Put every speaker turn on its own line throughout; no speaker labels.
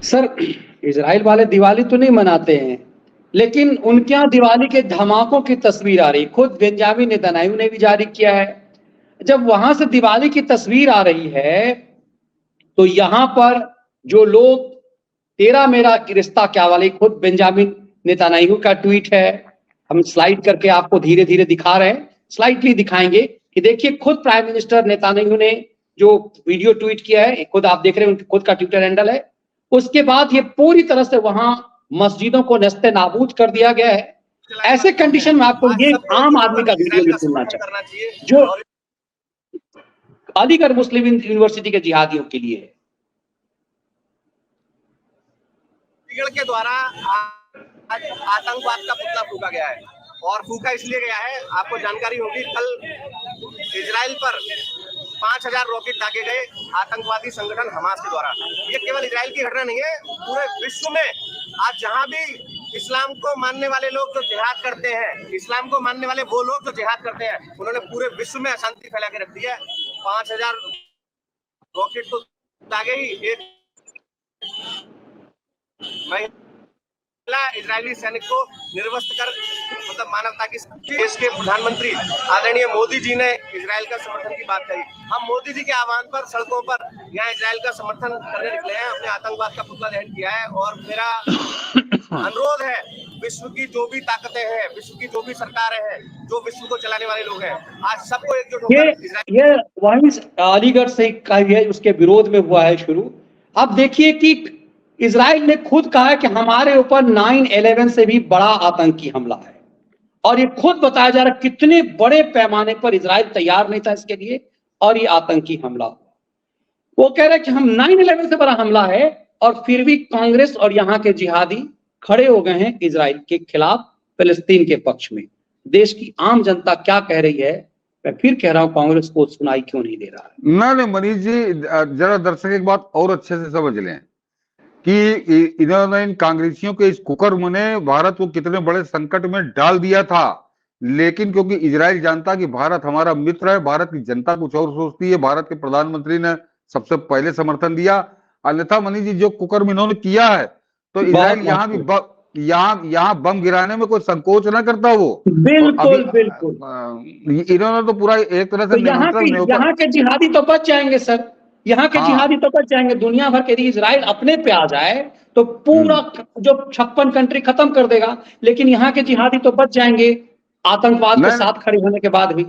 Sir, Israel वाले दिवाली तो नहीं मनाते हैं, लेकिन उनके यहाँ दिवाली के धमाकों की तस्वीर आ रही। खुद बेंजामिन नेतन्याहू ने भी जारी किया है। जब वहां से दिवाली की तस्वीर आ रही है, तो यहां पर जो लोग तेरा मेरा रिश्ता क्या वाले, खुद बेंजामिन नेतन्याहू का ट्वीट है। हम स्लाइड करके आपको धीरे धीरे दिखा रहे हैं, स्लाइडली दिखाएंगे कि देखिए खुद प्राइम मिनिस्टर नेतन्याहू ने जो वीडियो ट्वीट किया है, खुद आप देख रहे हैं, उनके खुद का ट्विटर हैंडल है। उसके बाद ये पूरी तरह से वहां मस्जिदों को नस्ते नाबूद कर दिया गया है। ऐसे कंडीशन में आपको ये आम आदमी का वीडियो भी सुनना चाहिए, जो अलीगढ़ मुस्लिम यूनिवर्सिटी के जिहादियों के लिए है।
के द्वारा आज आतंकवाद का पुतला फूका गया है, और फूका इसलिए गया है, आपको जानकारी होगी, कल इजराइल पर 5000 रॉकेट दागे गए आतंकवादी संगठन हमास के द्वारा। ये केवल इजराइल की घटना नहीं है, पूरे विश्व में आज जहां भी इस्लाम को मानने वाले लोग जो जिहाद करते हैं, इस्लाम को मानने वाले वो लोग जो जिहाद करते हैं, उन्होंने पूरे विश्व में अशांति फैला के रख दी है। 5000 रॉकेट तो दागे ही, एक इजरायली सैनिक को निर्वस्त्र कर, मतलब मानवता की। देश के प्रधानमंत्री आदरणीय मोदी जी ने इजराइल का समर्थन की बात कही। हम मोदी जी के आह्वान पर सड़कों पर यहाँ इजराइल का समर्थन करने निकले हैं, अपने आतंकवाद का पुतला दहन किया है। और मेरा अनुरोध है, विश्व की जो भी ताकतें हैं, विश्व की जो भी सरकारें हैं, जो विश्व को चलाने वाले लोग हैं, आज सबको एकजुट होकर
ये वहीं अलीगढ़ से उसके विरोध में हुआ है शुरू। आप देखिए कि इजराइल ने खुद कहा है कि हमारे ऊपर 9/11 से भी बड़ा आतंकी हमला है, और ये खुद बताया जा रहा है कितने बड़े पैमाने पर इजराइल तैयार नहीं था इसके लिए, और ये आतंकी हमला हुआ। वो कह रहे हैं कि हम 9/11 से बड़ा हमला है, और फिर भी कांग्रेस और यहाँ के जिहादी खड़े हो गए हैं इजराइल के खिलाफ, फिलिस्तीन के पक्ष में। देश की आम जनता क्या कह रही है, मैं फिर कह रहा हूं, कांग्रेस को सुनाई क्यों नहीं दे रहा है।
नहीं मनीष जी, जरा दर्शक एक बात और अच्छे से समझ लें कि इन्होंने, इन कांग्रेसियों के इस कुकर्म ने भारत को कितने बड़े संकट में डाल दिया था। लेकिन क्योंकि इजराइल जानता कि भारत हमारा मित्र है, भारत की जनता कुछ और सोचती है, भारत के प्रधानमंत्री ने सबसे पहले समर्थन दिया। अन्यथा मनीष जी, जो कुकर्म इन्होंने किया है, तो इजराइल यहाँ भी यहाँ बम गिराने में कोई संकोच ना करता वो।
बिल्कुल बिल्कुल,
इन्होंने तो पूरा एक तरह से
यहाँ के जिहादी तो बच जाएंगे सर, यहाँ के जिहादी तो बच जाएंगे। दुनिया भर के लिए इजराइल अपने पे आ जाए तो पूरा जो 56 कंट्री खत्म कर देगा, लेकिन यहाँ के जिहादी तो बच जाएंगे आतंकवाद के साथ खड़े होने के बाद भी।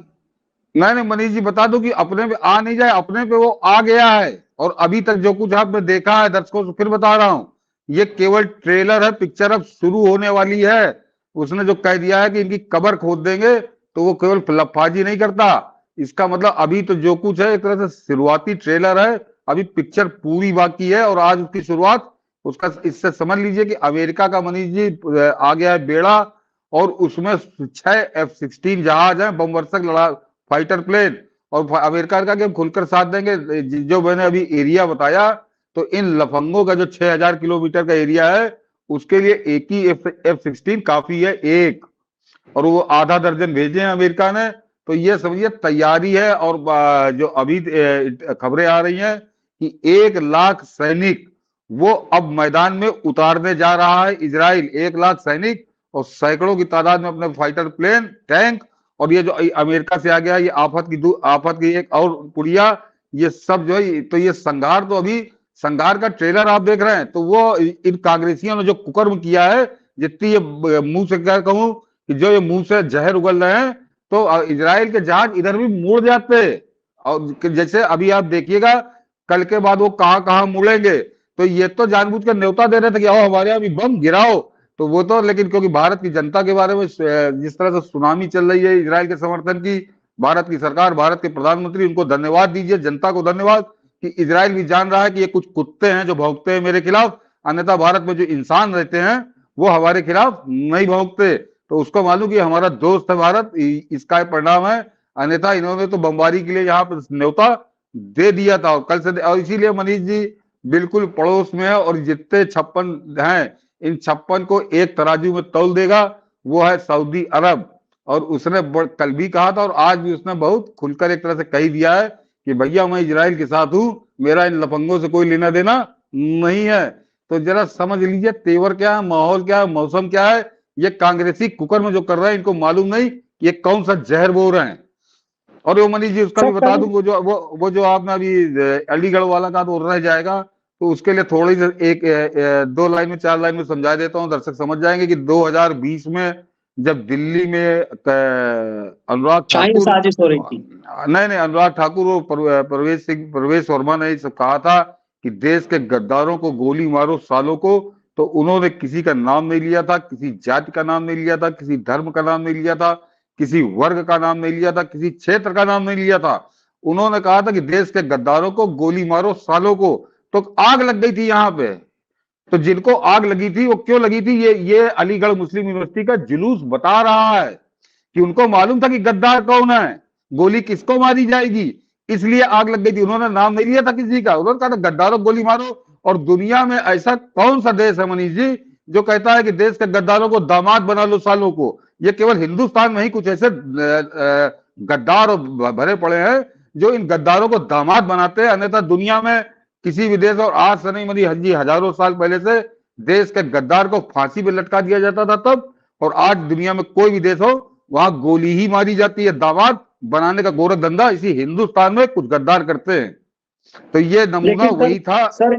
नहीं मनीष जी, बता दो कि अपने पे आ नहीं जाए, अपने पे वो आ गया है। और अभी तक जो कुछ आपने देखा है, दर्शकों से फिर बता रहा हूं, ये केवल ट्रेलर है, पिक्चर अब शुरू होने वाली है। उसने जो कह दिया है कि इनकी कब्र खोद देंगे, तो वो केवल लफाजी नहीं करता। इसका मतलब अभी तो जो कुछ है एक तरह से शुरुआती ट्रेलर है, अभी पिक्चर पूरी बाकी है, और आज उसकी शुरुआत उसका, इससे समझ लीजिए कि अमेरिका का मनीष जी आ गया है बेड़ा, और उसमें 6 F-16 जहाज है, बमवर्षक लड़ा फाइटर प्लेन, और अमेरिका का हम खुलकर साथ देंगे। जो मैंने अभी एरिया बताया, तो इन लफंगों का जो 6000 किलोमीटर का एरिया है, उसके लिए एक ही F-16 काफी है, एक, और वो आधा दर्जन भेजे हैं अमेरिका ने। तो ये समझिए तैयारी है। और जो अभी खबरें आ रही हैं कि 1 लाख सैनिक वो अब मैदान में उतारने जा रहा है इजराइल। 1 लाख सैनिक और सैकड़ों की तादाद में अपने फाइटर प्लेन, टैंक, और ये जो अमेरिका से आ गया ये आफत की एक और पुड़िया, ये सब जो है, तो ये संघार, तो अभी संघार का ट्रेलर आप देख रहे हैं। तो वो इन कांग्रेसियों ने जो कुकर्म किया है, जितनी ये मुंह से क्या कहूं कि जो ये मुंह से जहर उगल रहे हैं, तो इजराइल के जहाज इधर भी मुड़ जाते। और जैसे अभी आप देखिएगा, कल के बाद वो कहां मुड़ेंगे। तो ये तो जानबूझ कर न्योता दे रहे थे कि आओ हमारे यहाँ भी बम गिराओ, तो वो तो, लेकिन क्योंकि भारत की जनता के बारे में जिस तरह से सुनामी चल रही है इजराइल के समर्थन की, भारत की सरकार, भारत के प्रधानमंत्री, उनको धन्यवाद दीजिए, जनता को धन्यवाद कि इजराइल भी जान रहा है कि ये कुछ कुत्ते हैं जो भौंकते हैं मेरे खिलाफ, अन्यथा भारत में जो इंसान रहते हैं वो हमारे खिलाफ नहीं भौंकते। तो उसको मालूम कि हमारा दोस्त है भारत, इसका परिणाम है। अन्यथा इन्होंने तो बमबारी के लिए यहाँ पर न्योता दे दिया था, और कल से, और इसीलिए मनीष जी बिल्कुल पड़ोस में है, और जितने 56 हैं, इन 56 को एक तराजू में तौल देगा, वो है सऊदी अरब। और उसने कल भी कहा था, और आज भी उसने बहुत खुलकर एक तरह से कह दिया है कि भैया मैं इजराइल के साथ हूं, मेरा इन लफंगों से कोई लेना देना नहीं है। तो जरा समझ लीजिए तेवर क्या है, माहौल क्या है, मौसम क्या है। ये कांग्रेसी कुकर में जो कर रहे हैं इनको मालूम नहीं कि ये कौन सा जहर बो रहे हैं। और वो मनीष जी उसका भी बता दूं, वो जो आपने अभी अलीगढ़ वाला का तो रह जाएगा, तो उसके लिए थोड़ी एक 2 लाइन में 4 लाइन में समझा देता हूं, दर्शक समझ जाएंगे कि 2020 में जब दिल्ली में अनुराग
शाही
ठाकुर,
साजिश हो रही थी।
नहीं अनुराग ठाकुर और प्रवेश वर्मा ने सब कहा था कि देश के गद्दारों को गोली मारो सालों को, तो उन्होंने किसी का नाम नहीं लिया था, किसी जाति का नाम नहीं लिया था, किसी धर्म का नाम नहीं लिया था, किसी वर्ग का नाम नहीं लिया था, किसी क्षेत्र का नाम नहीं लिया था। उन्होंने कहा था कि देश के गद्दारों को गोली मारो सालों को। तो आग लग गई थी यहाँ पे। तो जिनको आग लगी थी वो क्यों लगी थी, ये अलीगढ़ मुस्लिम यूनिवर्सिटी का जुलूस बता रहा है कि उनको मालूम था कि गद्दार कौन है, गोली किसको मारी जाएगी, इसलिए आग लग गई थी। उन्होंने नाम नहीं लिया था किसी का, उन्होंने कहा था गद्दारों गोली मारो। और दुनिया में ऐसा कौन सा देश है मनीष जी जो कहता है कि देश के गद्दारों को दामाद बना लो सालों को। ये केवल हिंदुस्तान में ही कुछ ऐसे गद्दार भरे पड़े हैं जो इन गद्दारों को दामाद बनाते हैं, अन्यथा दुनिया में किसी भी देश, और आज से नहीं मनी हजी हजारों साल पहले से देश के गद्दार को फांसी पे लटका दिया जाता था तब, और आज दुनिया में कोई भी देश हो वहां गोली ही मारी जाती है। दामाद बनाने का गोरख धंधा इसी हिंदुस्तान में कुछ गद्दार करते हैं। तो ये नमूना वही था
सर।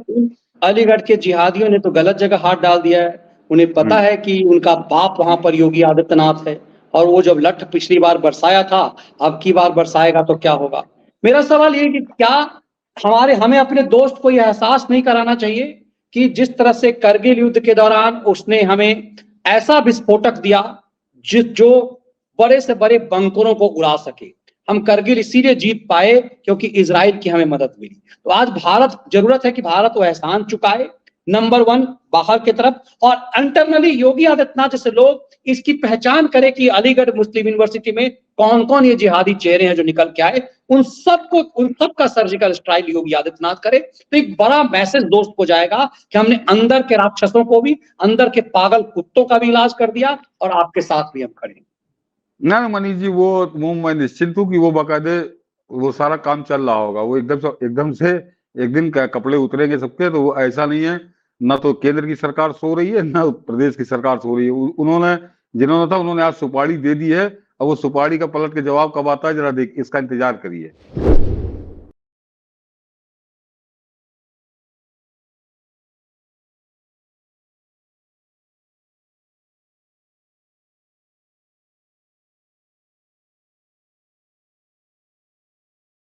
अलीगढ़ के जिहादियों ने तो गलत जगह हाथ डाल दिया है। उन्हें पता है कि उनका बाप वहां पर योगी आदित्यनाथ है, और वो जब लठ पिछली बार बरसाया था, अब की बार बरसाएगा तो क्या होगा। मेरा सवाल ये कि क्या हमें अपने दोस्त को यह एहसास नहीं कराना चाहिए कि जिस तरह से करगिल युद्ध के दौरान उसने हमें ऐसा विस्फोटक दिया जो बड़े से बड़े बंकरों को उड़ा सके। हम करगिल इसीलिए जीत पाए क्योंकि इजराइल की हमें मदद मिली। तो आज भारत, जरूरत है कि भारत वो एहसान चुकाए, नंबर 1 बाहर की तरफ, और इंटरनली योगी आदित्यनाथ जैसे लोग इसकी पहचान करें कि अलीगढ़ मुस्लिम यूनिवर्सिटी में कौन कौन ये जिहादी चेहरे हैं जो निकल के आए, उन सबका सर्जिकल स्ट्राइक योगी आदित्यनाथ करे। तो एक बड़ा मैसेज दोस्त को जाएगा कि हमने अंदर के राक्षसों को भी, अंदर के पागल कुत्तों का भी इलाज कर दिया, और आपके साथ भी हम खड़े हैं।
ना मनीष जी, वो मैं निश्चिंत हूँ कि वो बाकायदे वो सारा काम चल रहा होगा। वो एकदम से एक दिन कपड़े उतरेंगे सबके, तो वो ऐसा नहीं है। ना तो केंद्र की सरकार सो रही है, ना प्रदेश की सरकार सो रही है। उन्होंने जिन्होंने था उन्होंने आज सुपारी दे दी है। अब वो सुपारी का पलट के जवाब कब आता है जरा देख, इसका इंतजार करिए।